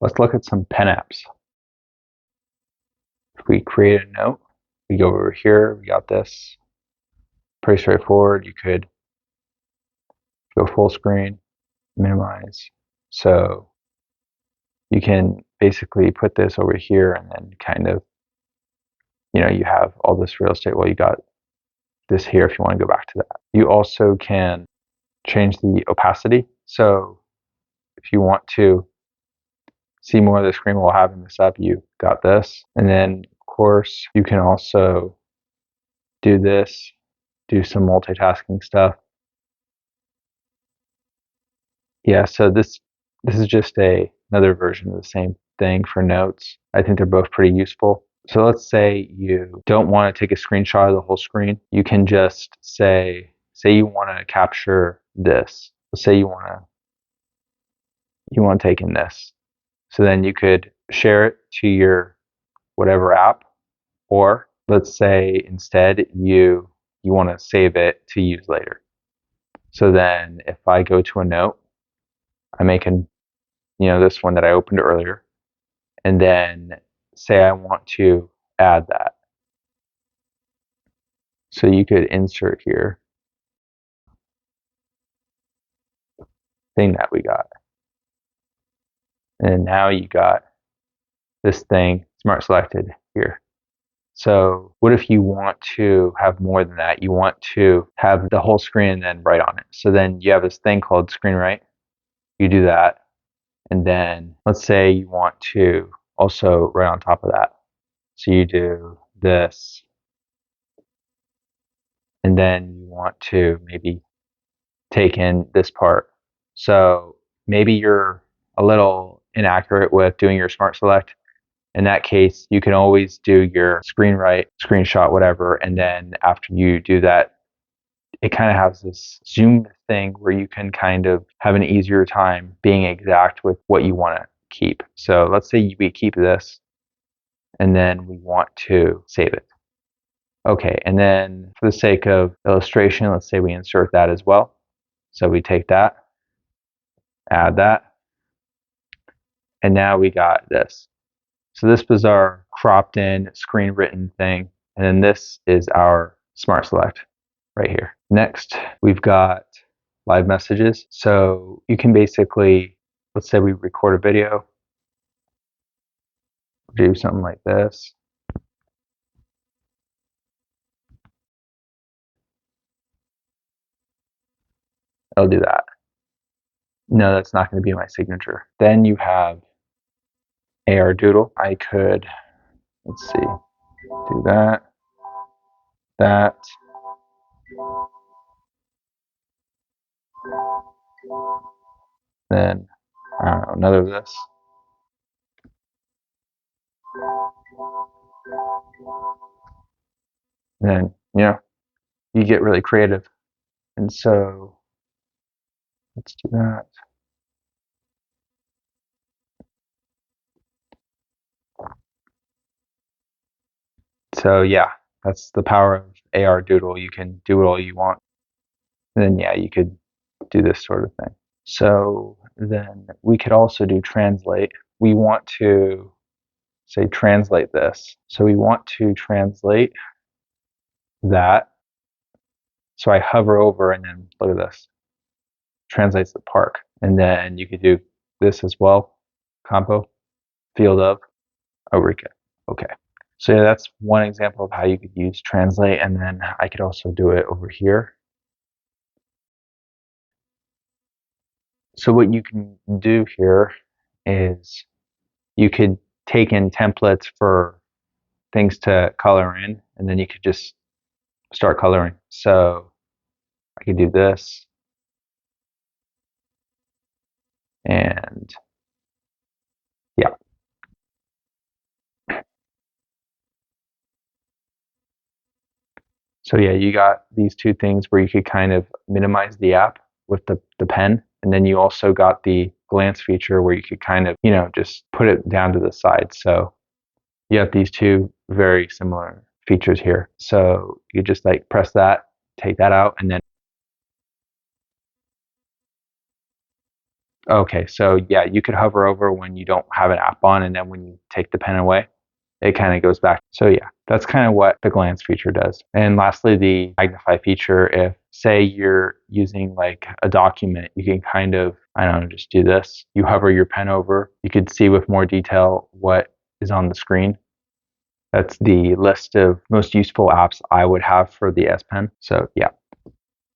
Let's look at some pen apps. If we create a note, we go over here, we got this. Pretty straightforward. You could go full screen, minimize. So you can basically put this over here and then kind of, you have all this real estate. Well, you got this here if you want to go back to that. You also can change the opacity. So if you want to see more of the screen while having this up, you got this. And then of course you can also do this, do some multitasking stuff. Yeah, so this is just another version of the same thing for notes. I think they're both pretty useful. So let's say you don't want to take a screenshot of the whole screen. You can just say you want to capture this. Let's say you want to take in this. So then you could share it to your whatever app, or let's say instead you want to save it to use later. So then if I go to a note, I make this one that I opened earlier, and then say I want to add that. So you could insert here, thing that we got. And now you got this thing, Smart Selected here. So what if you want to have more than that? You want to have the whole screen and then write on it. So then you have this thing called Screen Write. You do that. And then let's say you want to also write on top of that. So you do this. And then you want to maybe take in this part. So maybe you're a little inaccurate with doing your Smart Select. In that case, you can always do your Screen Write, screenshot, whatever, and then after you do that, it kind of has this zoomed thing where you can kind of have an easier time being exact with what you want to keep. So let's say we keep this, and then we want to save it. Okay, and then for the sake of illustration, let's say we insert that as well. So we take that, add that, and now we got this. So this was our cropped in screen written thing. And then this is our Smart Select right here. Next, we've got live messages. So you can basically, let's say we record a video, do something like this. I'll do that. No, that's not going to be my signature. Then you have AR Doodle. I could, let's see, do that, that. Then, I don't know, another of this. And then, you get really creative. And so, let's do that. So yeah, that's the power of AR Doodle. You can do it all you want. And then yeah, you could do this sort of thing. So then we could also do translate. We want to say translate this. So we want to translate that. So I hover over and then look at this. Translates the park. And then you could do this as well. Compo, field of, Eureka. Okay. So yeah, that's one example of how you could use translate, and then I could also do it over here. So what you can do here is you could take in templates for things to color in, and then you could just start coloring. So I could do this, and yeah. So yeah, you got these two things where you could kind of minimize the app with the pen, and then you also got the glance feature where you could kind of, just put it down to the side. So you have these two very similar features here. So you just like press that, take that out, and then Okay, so yeah, you could hover over when you don't have an app on, and then when you take the pen away, it kind of goes back. So yeah, that's kind of what the glance feature does. And lastly, the magnify feature, if say you're using like a document, you can kind of, I don't know, just do this. You hover your pen over, you could see with more detail what is on the screen. That's the list of most useful apps I would have for the S Pen. So yeah.